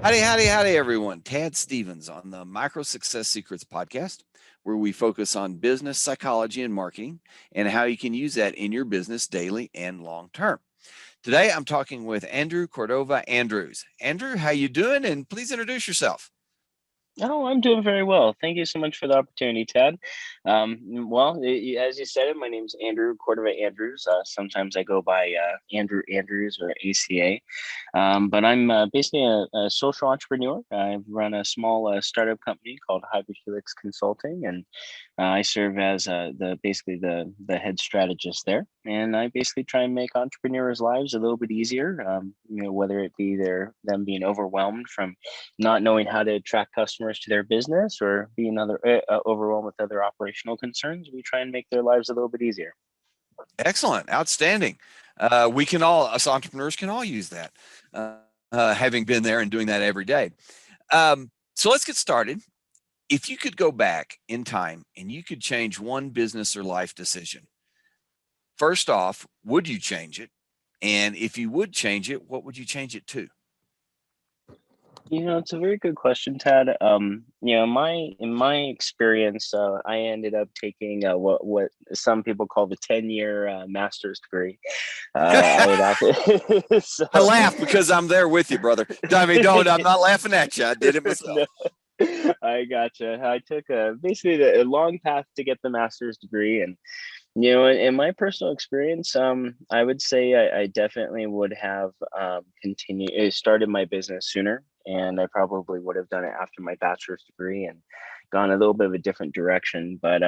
Howdy, everyone. Tad Stevens on the Micro Success Secrets podcast, where we focus on business psychology and marketing and how you can use that in your business daily and long term. Today, I'm talking with Andrew Cordova-Andrews. Andrew, how you doing? And please introduce yourself. Oh, I'm doing very well. Thank you so much for the opportunity, Ted. As you said, my name's Andrew Cordova-Andrews. Sometimes I go by Andrew Andrews or ACA. But I'm basically a social entrepreneur. I run a small startup company called Hybrid Helix Consulting, and I serve as the head strategist there. And I basically try and make entrepreneurs' lives a little bit easier. Whether it be them being overwhelmed from not knowing how to attract customers to their business or being overwhelmed with other operational concerns, we try and make their lives a little bit easier. Excellent. Outstanding. Us entrepreneurs can all use that, having been there and doing that every day. So let's get started. If you could go back in time and you could change one business or life decision, first off, would you change it? And if you would change it, what would you change it to? It's a very good question, Ted. In my experience, I ended up taking what some people call the 10-year master's degree. I had after so I laugh because I'm there with you, brother. I mean, I'm not laughing at you. I did it myself. no, I gotcha. I took basically a long path to get the master's degree, and in my personal experience, I would say I definitely would have started my business sooner, and I probably would have done it after my bachelor's degree and gone a little bit of a different direction. But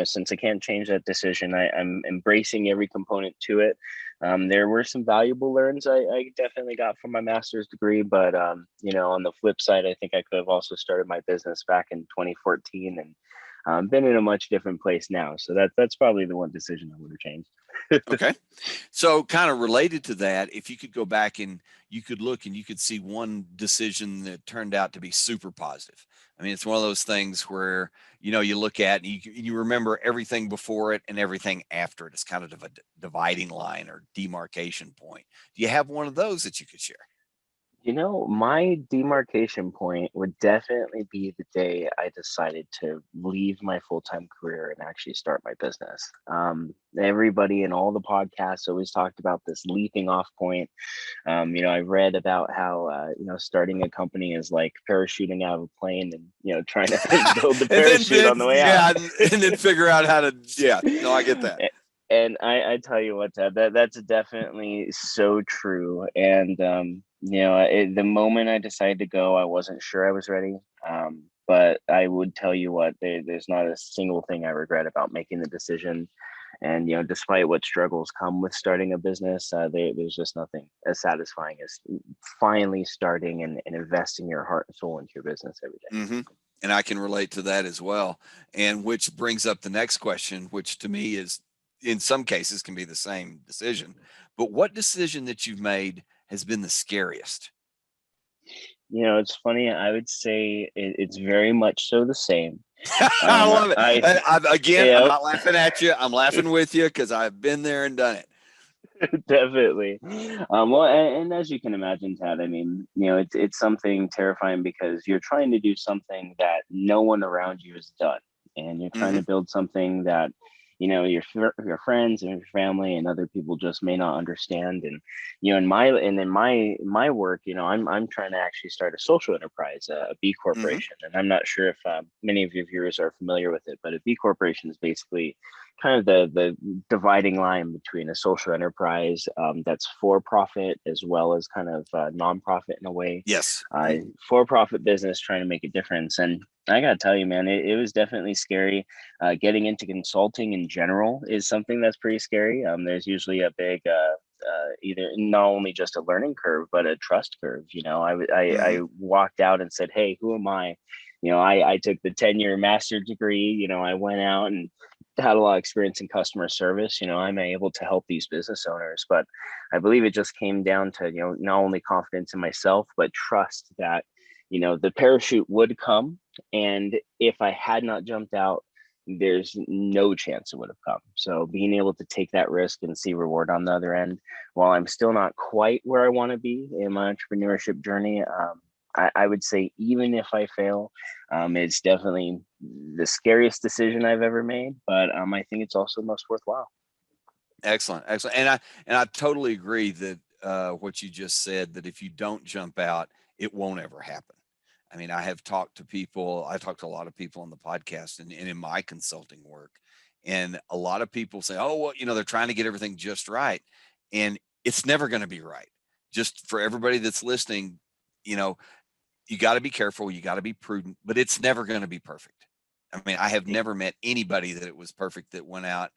since I can't change that decision, I'm embracing every component to it. There were some valuable learns I definitely got from my master's degree, but on the flip side, I think I could have also started my business back in 2014 and been in a much different place now. So that's probably the one decision I would have changed. Okay. So kind of related to that, if you could go back and you could look and you could see one decision that turned out to be super positive. I mean, it's one of those things where, you look at and you remember everything before it and everything after it. It's kind of a dividing line or demarcation point. Do you have one of those that you could share? My demarcation point would definitely be the day I decided to leave my full-time career and actually start my business. Everybody in all the podcasts always talked about this leaping off point. I read about how, starting a company is like parachuting out of a plane and, trying to build the and parachute on the way out. and then figure out how to, yeah, no, I get that. And I tell you what, Ted, that's definitely so true. And the moment I decided to go, I wasn't sure I was ready. But I would tell you what, there's not a single thing I regret about making the decision. And despite what struggles come with starting a business, there's just nothing as satisfying as finally starting and investing your heart and soul into your business every day. Mm-hmm. And I can relate to that as well. And which brings up the next question, which to me is, in some cases, can be the same decision. But what decision that you've made has been the scariest? It's funny. I would say it's very much so the same. I love it. I'm Yeah, not laughing at you. I'm laughing with you because I've been there and done it. definitely. And as you can imagine, Tad, I mean, it's something terrifying because you're trying to do something that no one around you has done, and you're trying Mm-hmm. to build something that your friends and your family and other people just may not understand. And in my work, I'm trying to actually start a social enterprise, a B Mm-hmm. corporation. And I'm not sure if many of your viewers are familiar with it, but a B corporation is basically kind of the dividing line between a social enterprise that's for profit as well as kind of nonprofit in a way. Yes. For profit business trying to make a difference. And I gotta tell you, man, it was definitely scary. Getting into consulting in general is something that's pretty scary. There's usually a big either not only just a learning curve but a trust curve. I Mm-hmm. walked out and said, hey, who am I? I took the 10-year master degree. I went out and had a lot of experience in customer service. I'm able to help these business owners, but I believe it just came down to not only confidence in myself but trust that the parachute would come, and if I had not jumped out, there's no chance it would have come. So being able to take that risk and see reward on the other end, while I'm still not quite where I want to be in my entrepreneurship journey, I would say even if I fail, it's definitely the scariest decision I've ever made, but I think it's also the most worthwhile. Excellent, excellent. And I totally agree that what you just said, that if you don't jump out, it won't ever happen. I mean, I talked to a lot of people on the podcast and in my consulting work, and a lot of people say, oh, well, they're trying to get everything just right. And it's never going to be right. Just for everybody that's listening, you know, you got to be careful, you got to be prudent, but it's never going to be perfect. I mean, I have never met anybody that it was perfect that went out,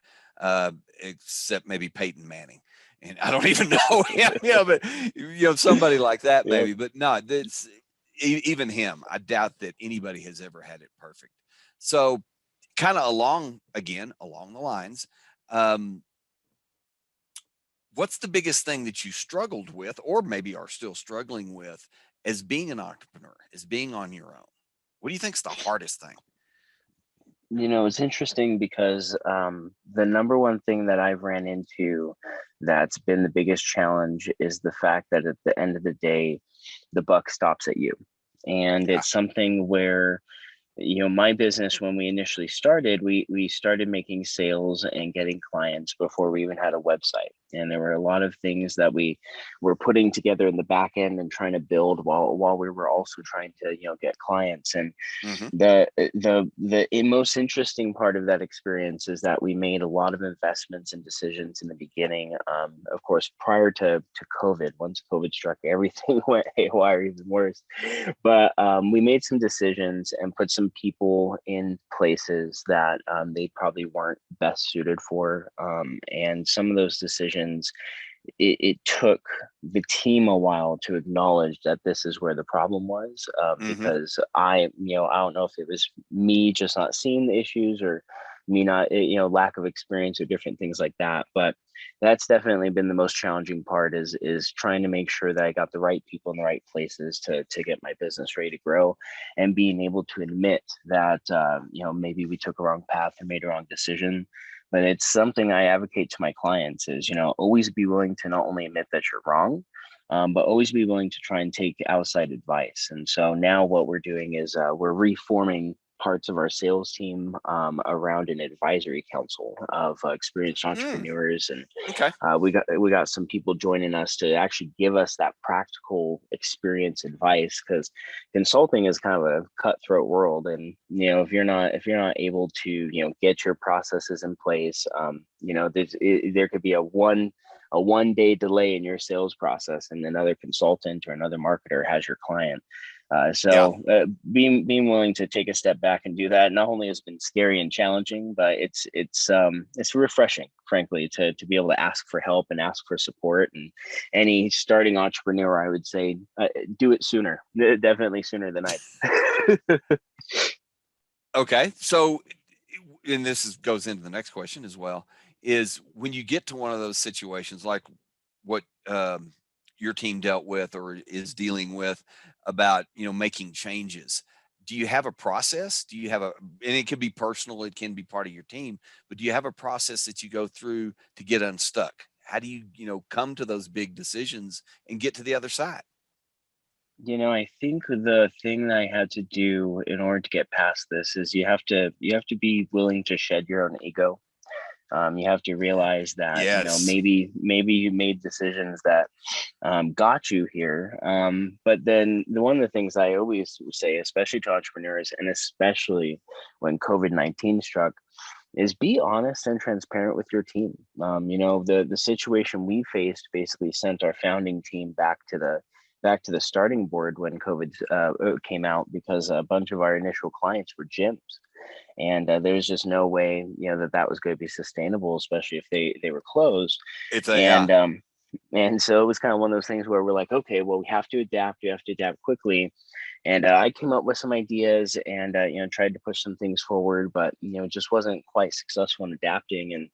except maybe Peyton Manning. And I don't even know him, but somebody like that Yep. maybe. But no, that's even him. I doubt that anybody has ever had it perfect. So, kind of along the lines, um, what's the biggest thing that you struggled with, or maybe are still struggling with, as being an entrepreneur, as being on your own? What do you think is the hardest thing? It's interesting because the number one thing that I've ran into that's been the biggest challenge is the fact that at the end of the day, the buck stops at you. And Yeah. it's something where my business, when we initially started, we started making sales and getting clients before we even had a website. And there were a lot of things that we were putting together in the back end and trying to build while we were also trying to, get clients. And Mm-hmm. the most interesting part of that experience is that we made a lot of investments and decisions in the beginning. Of course, prior to COVID. Once COVID struck, everything went haywire, even worse. But we made some decisions and put some people in places that they probably weren't best suited for. And some of those decisions, it took the team a while to acknowledge that this is where the problem was, Mm-hmm. because I don't know if it was me just not seeing the issues or me not, lack of experience or different things like that. But that's definitely been the most challenging part is trying to make sure that I got the right people in the right places to get my business ready to grow, and being able to admit that, maybe we took a wrong path or made a wrong decision. But it's something I advocate to my clients is, always be willing to not only admit that you're wrong, but always be willing to try and take outside advice. And so now what we're doing is we're reforming parts of our sales team around an advisory council of experienced Mm. entrepreneurs, and Okay. we got some people joining us to actually give us that practical experience advice, because consulting is kind of a cutthroat world. And if you're not able to get your processes in place, there could be a one day delay in your sales process, and another consultant or another marketer has your client. Yeah. Being willing to take a step back and do that not only has been scary and challenging, but it's refreshing, frankly, to be able to ask for help and ask for support. And any starting entrepreneur, I would say, do it sooner, definitely sooner than I. Okay. So, and goes into the next question as well, is when you get to one of those situations like what your team dealt with or is dealing with, about making changes, do you have a process? Do you have and it can be personal, it can be part of your team, but do you have a process that you go through to get unstuck? How do you come to those big decisions and get to the other side? I think the thing that I had to do in order to get past this is you have to be willing to shed your own ego. You have to realize that Yes. maybe you made decisions that got you here. But then one of the things I always say, especially to entrepreneurs, and especially when COVID-19 struck, is be honest and transparent with your team. The situation we faced basically sent our founding team back to the starting board when COVID came out, because a bunch of our initial clients were gyms, and there's just no way that was going to be sustainable, especially if they were closed. It's a yeah. And so it was kind of one of those things where we're like, okay, well, we have to adapt quickly. And I came up with some ideas and tried to push some things forward, but just wasn't quite successful in adapting. And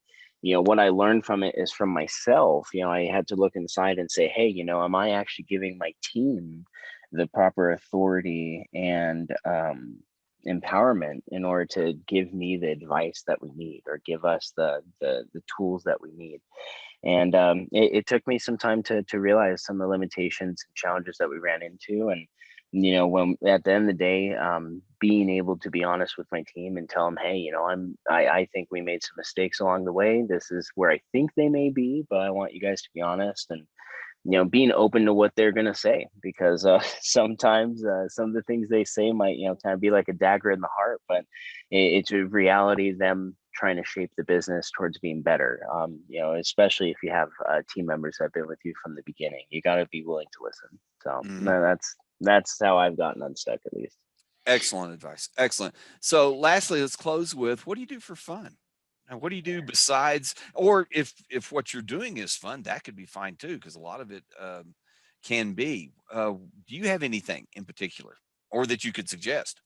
what I learned from it is from myself. I had to look inside and say, hey, am I actually giving my team the proper authority and empowerment in order to give me the advice that we need, or give us the tools that we need? And it took me some time to realize some of the limitations and challenges that we ran into. And when at the end of the day, being able to be honest with my team and tell them, hey, I think we made some mistakes along the way. This is where I think they may be, but I want you guys to be honest, and being open to what they're going to say, because sometimes some of the things they say might, kind of be like a dagger in the heart, but it's a reality them trying to shape the business towards being better. Especially if you have team members that have been with you from the beginning, you got to be willing to listen. So Mhm. no, that's how I've gotten unstuck, at least. Excellent advice. Excellent. So lastly, let's close with, what do you do for fun? And what do you do besides, or if what you're doing is fun, that could be fine too, because a lot of it can be. Do you have anything in particular, or that you could suggest?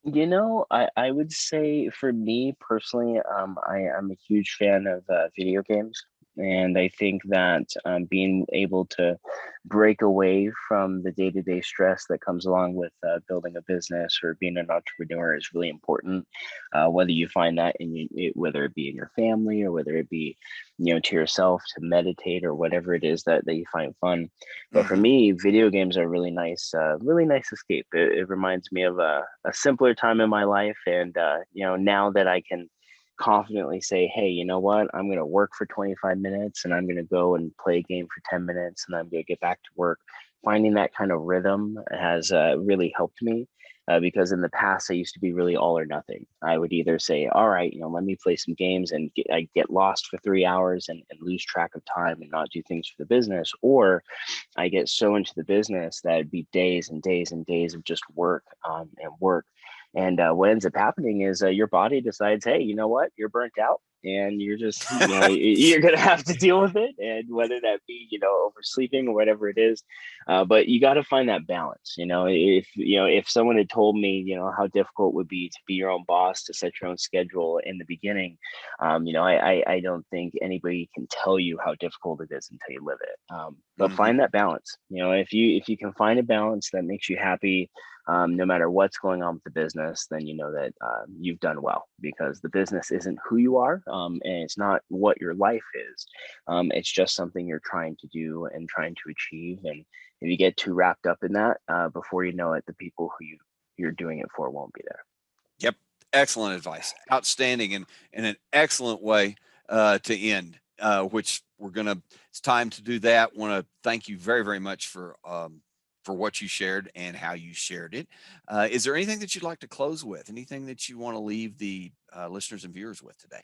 I would say for me personally, I'm a huge fan of video games. And I think that being able to break away from the day-to-day stress that comes along with building a business or being an entrepreneur is really important. Whether you find that whether it be in your family, or whether it be, to yourself, to meditate, or whatever it is that you find fun. But for Hmm. me, video games are really nice escape. It reminds me of a simpler time in my life, and now that I can confidently say, hey, you know what, I'm going to work for 25 minutes, and I'm going to go and play a game for 10 minutes, and I'm going to get back to work. Finding that kind of rhythm has really helped me. Because in the past, I used to be really all or nothing. I would either say, all right, let me play some games, and I get lost for 3 hours and lose track of time and not do things for the business, or I get so into the business that it'd be days and days and days of just work, and work. And what ends up happening is your body decides, hey, you know what? You're burnt out, and you're just, you're going to have to deal with it. And whether that be, oversleeping or whatever it is, but you got to find that balance. If someone had told me, how difficult it would be to be your own boss, to set your own schedule in the beginning, I don't think anybody can tell you how difficult it is until you live it. But Hmm. find that balance. If you can find a balance that makes you happy, no matter what's going on with the business, then you know that you've done well, because the business isn't who you are, and it's not what your life is. It's just something you're trying to do and trying to achieve. And if you get too wrapped up in that, before you know it, the people who you're doing it for won't be there. Yep. Excellent advice. Outstanding, and an excellent way to end. Which we're gonna. It's time to do that. Want to thank you very, very much for what you shared and how you shared it. Is there anything that you'd like to close with? Anything that you want to leave the listeners and viewers with today?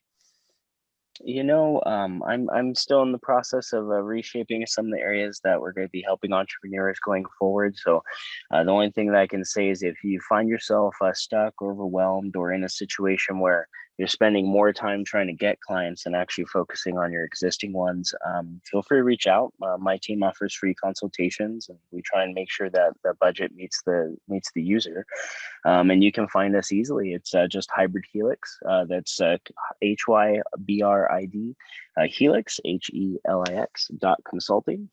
I'm still in the process of reshaping some of the areas that we're going to be helping entrepreneurs going forward. So, the only thing that I can say is, if you find yourself stuck, overwhelmed, or in a situation where you're spending more time trying to get clients than actually focusing on your existing ones, feel free to reach out. My team offers free consultations, and we try and make sure that the budget meets the user. And you can find us easily. It's just Hybrid Helix. That's HYBRID, Helix, HELIX.consulting.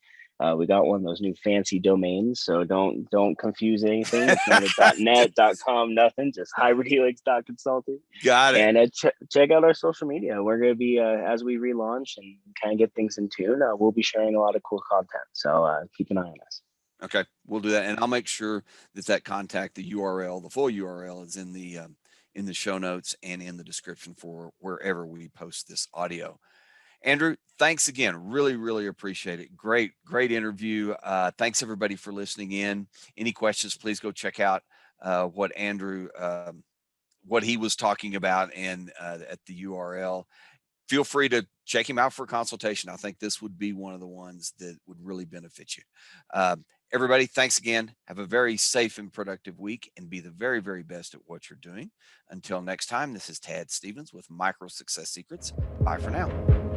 We got one of those new fancy domains, so don't confuse anything. It's not a .net, .com, nothing. Just hybridhelix.consulting. Got it. And check out our social media. We're going to be, as we relaunch and kind of get things in tune, we'll be sharing a lot of cool content. So keep an eye on us. Okay, we'll do that, and I'll make sure that contact, the URL, the full URL, is in the show notes and in the description for wherever we post this audio. Andrew, thanks again. Really, really appreciate it. Great, great interview. Thanks everybody for listening in. Any questions, please go check out what Andrew, what he was talking about, and at the URL. Feel free to check him out for a consultation. I think this would be one of the ones that would really benefit you. Everybody, thanks again. Have a very safe and productive week, and be the very, very best at what you're doing. Until next time, this is Tad Stevens with Micro Success Secrets. Bye for now.